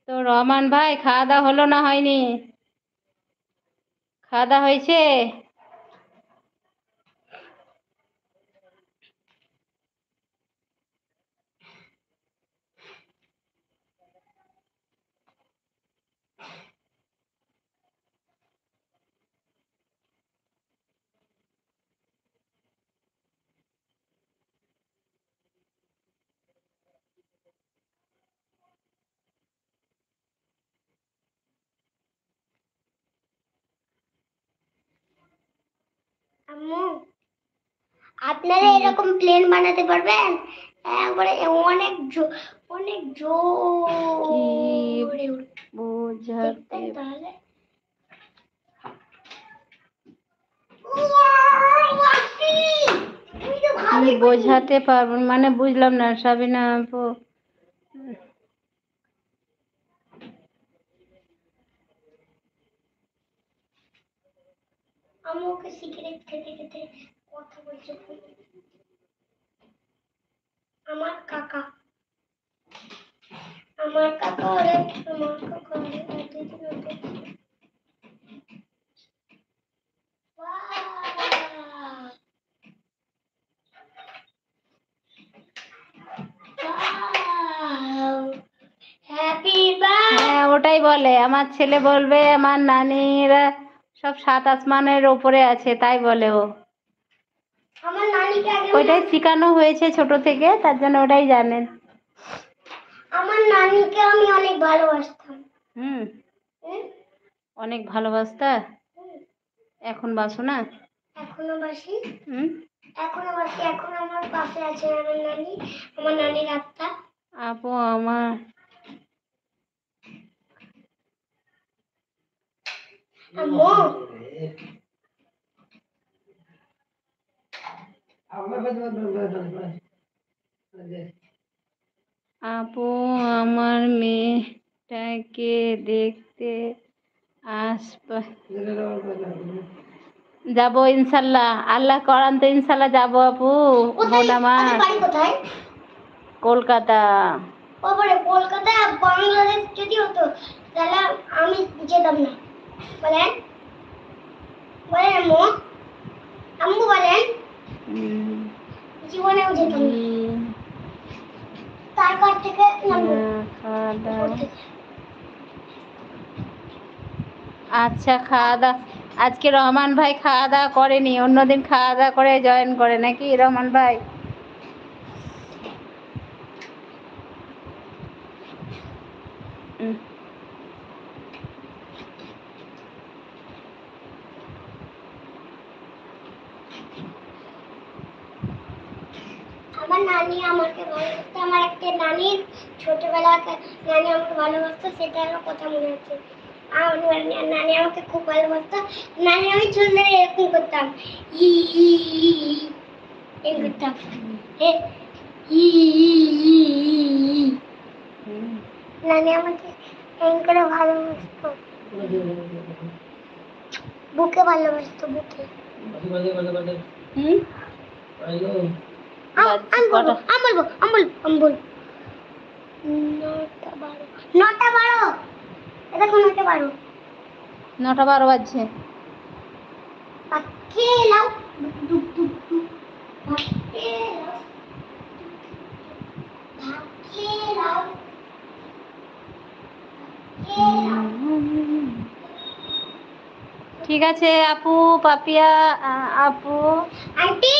তো রহমান ভাই, খাওয়া দাওয়া হলো না হয়নি? খাওয়া দাওয়া হয়েছে? আম্মু, আপনারা এরকম প্লেন বানাতে পারবেন? একবারে অনেক অনেক জোরে বোঝাতে তাহলে কি বোঝাতে পারবেন মানে বুঝলাম না সাবিনা আপু। আম্মুকে সিগারেট খেতে খেতে কথা বলছে আমার কাকা। আমার কাকা ওরে হ্যাপি হ্যাঁ, ওটাই বলে আমার ছেলে, বলবে আমার নানিরা সব সাত আসমানের ওপরে আছে, তাই বলে ও। আমার নানিকে আগে ওইটাই শেখানো হয়েছে ছোট থেকে, তার জন্য ওটাই জানেন। আমার নানিকে আমি অনেক ভালোবাসতাম। হুম, অনেক ভালোবাসতা। এখন বাসো না? এখনো বাসি। হুম, এখনো বাসি। এখন আমার পাশে আছে আমার নানি, আমার নানির আত্মা। আপু আমার আম্মু, আপু আমার মেয়েটাকে দেখতে আসবে। যাবো ইনশাল্লাহ, আল্লাহ করান তো ইনশাল্লাহ যাবো আপু। বোন আমার বাড়ি কোথায়? কলকাতা। ওপরে কলকাতা বাংলাদেশ যদি হতো তাহলে আমি যেতাম না। বলেন বলেন আম্মু, আম্মু বলেন। জীবনেও যেতাম না। তারপর থেকে আচ্ছা, খাওয়া দাওয়া আজকে রহমান ভাই খাওয়া দাওয়া করেনি, অন্যদিন খাওয়া দাওয়া করে জয়েন করে নাকি রহমান ভাই? আমার নানি আমাকে ভালোবাসতো। আমার একটা নানির ছোটবেলাতে নানি আমাকে ভালোবাসতো, সেটা আমার কথা মনে আছে। আমার নানি আমাকে খুব ভালোবাসতো। নানি আমি ছোট থেকে এরকম করতাম, ই ই ই এই করতাম, ই নানি আমাকে এমন করে ভালোবাসতো, বুকে ভালোবাসতো, বুকে। আমি বলবো। নটা বারো। দেখো 9:12। 9:12 বাজছে। খেলাও ডুব ডুব ডুব, খেলাও খেলাও। ঠিক আছে আপু, পাপিয়া আপু। আন্টি,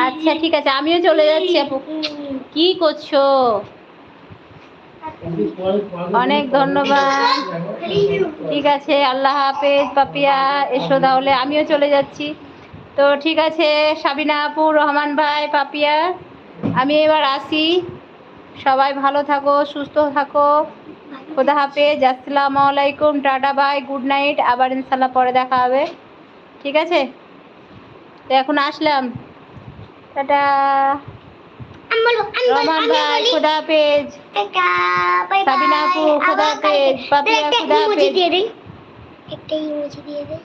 আচ্ছা ঠিক আছে, আমিও চলে যাচ্ছি আপু। কি করছো? অনেক ধন্যবাদ। ঠিক আছে, আল্লাহ হাফেজ পাপিয়া। এসো তাহলে, আমিও চলে যাচ্ছি। তো ঠিক আছে সাবিনা আপু, রহমান ভাই, পাপিয়া, আমি এবার আসি। সবাই ভালো থাকো, সুস্থ থাকো। খোদা হাফেজ, আসসালামু আলাইকুম, টাটা, বাই, গুড নাইট। আবার ইনশাল্লাহ পরে দেখা হবে, ঠিক আছে? তো এখন আসলাম, টাটা। রহমান ভাই খোদা হাফেজ, সাবিনা আপু খোদা হাফেজ, পাপিয়া খোদা হাফেজ। একটা ইমোজি দিয়ে দে।